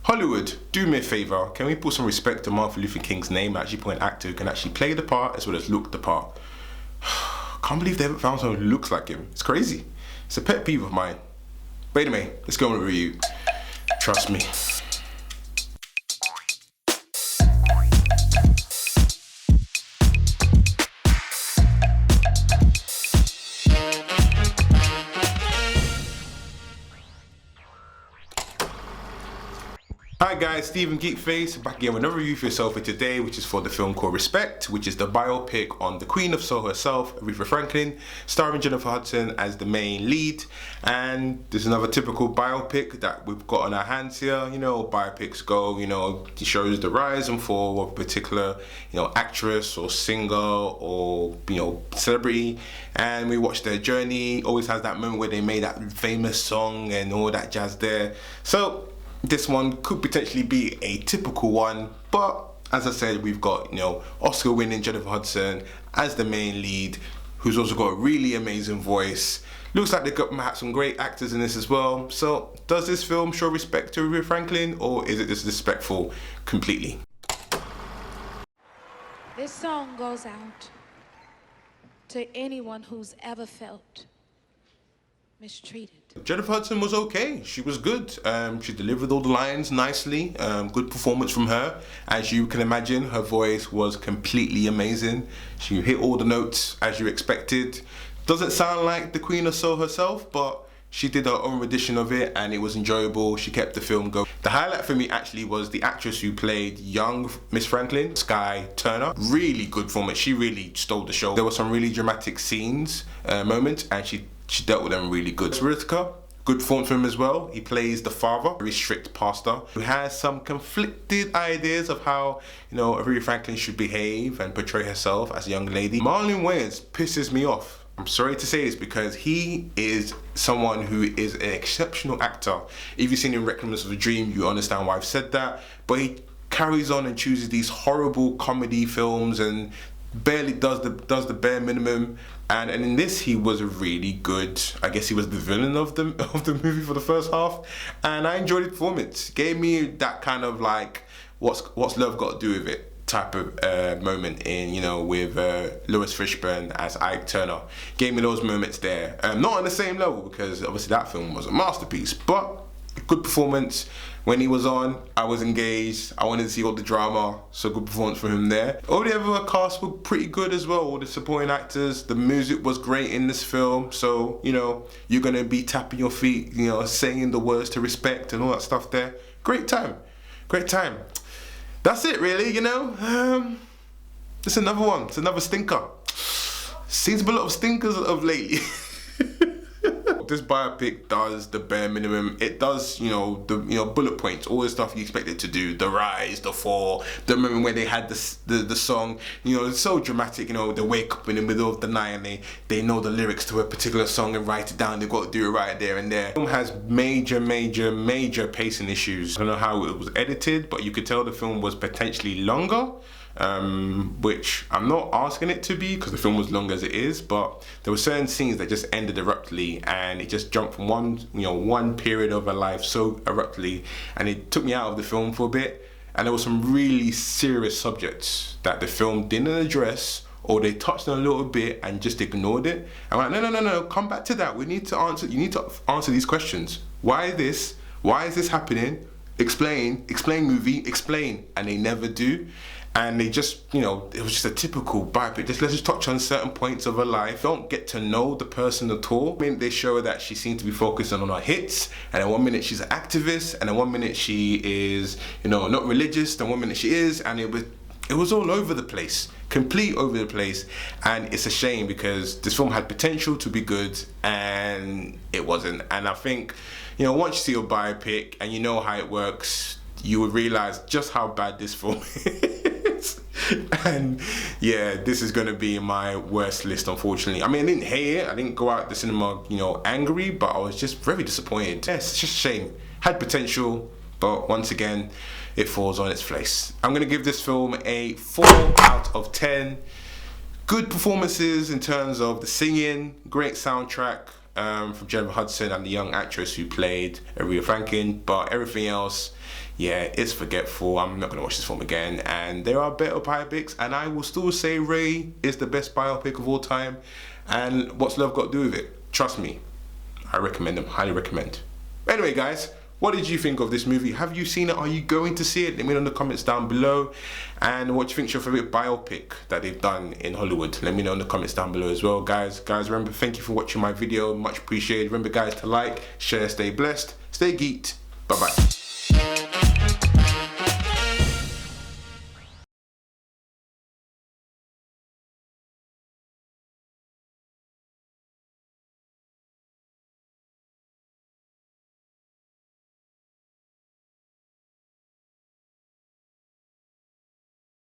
Hollywood, do me a favour, can we put some respect to Martin Luther King's name and actually put an actor who can actually play the part as well as look the part? Can't believe they haven't found someone who looks like him. It's crazy. It's a pet peeve of mine. But anyway, let's go on with the review. Trust me. Hi guys, Stephen Geekface back again with another review for yourself for today, which is for the film called Respect, which is the biopic on the Queen of Soul herself, Aretha Franklin, starring Jennifer Hudson as the main lead. And there's another typical biopic that we've got on our hands here. You know, biopics go, it shows the rise and fall of a particular, actress or singer or, celebrity, and we watch their journey. Always has that moment where they made that famous song and all that jazz there. So this one could potentially be a typical one, but as I said, we've got Oscar-winning Jennifer Hudson as the main lead, who's also got a really amazing voice. Looks like they've got perhaps some great actors in this as well. So does this film show respect to Aretha Franklin, or is it disrespectful completely? This song goes out to anyone who's ever felt mistreated. Jennifer Hudson was okay. She was good. She delivered all the lines nicely. Good performance from her. As you can imagine, her voice was completely amazing. She hit all the notes as you expected. Doesn't sound like the Queen of Soul herself, but she did her own rendition of it and it was enjoyable. She kept the film going. The highlight for me actually was the actress who played young Miss Franklin, Sky Turner. Really good performance. She really stole the show. There were some really dramatic scenes, moments, and she dealt with them really good. Ritka, good performance from him as well. He plays the father, very strict pastor, who has some conflicted ideas of how, Aretha Franklin should behave and portray herself as a young lady. Marlon Wayans pisses me off. I'm sorry to say this because he is someone who is an exceptional actor. If you've seen him in Reckless of a Dream, you understand why I've said that. But he carries on and chooses these horrible comedy films and barely does the bare minimum, and in this he was really good. I guess he was the villain of the movie for the first half, and I enjoyed his performance. Gave me that kind of like what's love got to do with it type of moment in with Lewis Fishburne as Ike Turner. Gave me those moments there. Not on the same level because obviously that film was a masterpiece, but good performance. When he was on, I was engaged. I wanted to see all the drama, so good performance from him there. All the other cast were pretty good as well, all the supporting actors. The music was great in this film, so, you're gonna be tapping your feet, saying the words to respect and all that stuff there. Great time, great time. That's it really, It's another one, it's another stinker. Seems to be a lot of stinkers of lately. This biopic does the bare minimum. It does, the bullet points, all the stuff you expect it to do. The rise, the fall, the moment when they had the song, it's so dramatic. They wake up in the middle of the night and they know the lyrics to a particular song and write it down. They've got to do it right there and there. The film has major pacing issues. I don't know how it was edited, but you could tell the film was potentially longer. Which I'm not asking it to be because the film was long as it is, but there were certain scenes that just ended abruptly and it just jumped from one period of her life so abruptly, and it took me out of the film for a bit. And there were some really serious subjects that the film didn't address, or they touched on a little bit and just ignored it. I'm like, no, come back to that. You need to answer these questions. Why this? Why is this happening? Explain movie, explain. And they never do. And they just, it was just a typical biopic. Let's just touch on certain points of her life. Don't get to know the person at all. I mean, they show that she seems to be focusing on her hits, and then 1 minute she's an activist, and then 1 minute she is, not religious, then 1 minute she is, and it was all over the place, complete over the place. And it's a shame because this film had potential to be good, and it wasn't. And I think, once you see a biopic and you know how it works, you would realize just how bad this film is. And yeah, this is gonna be my worst list, unfortunately. I mean, I didn't hate it. I didn't go out the cinema, angry, but I was just very disappointed. Yeah, it's just a shame. Had potential, but once again, it falls on its face. I'm gonna give this film a 4 out of 10. Good performances in terms of the singing, great soundtrack from Jennifer Hudson and the young actress who played Aretha Franklin, but everything else, yeah, it's forgetful. I'm not gonna watch this film again. And there are better biopics, and I will still say Ray is the best biopic of all time. And what's love got to do with it? Trust me, I recommend them, highly recommend. Anyway, guys, what did you think of this movie? Have you seen it? Are you going to see it? Let me know in the comments down below. And what you think is your favorite biopic that they've done in Hollywood? Let me know in the comments down below as well, guys. Guys, remember, thank you for watching my video. Much appreciated. Remember, guys, to like, share, stay blessed, stay geeked. Bye-bye.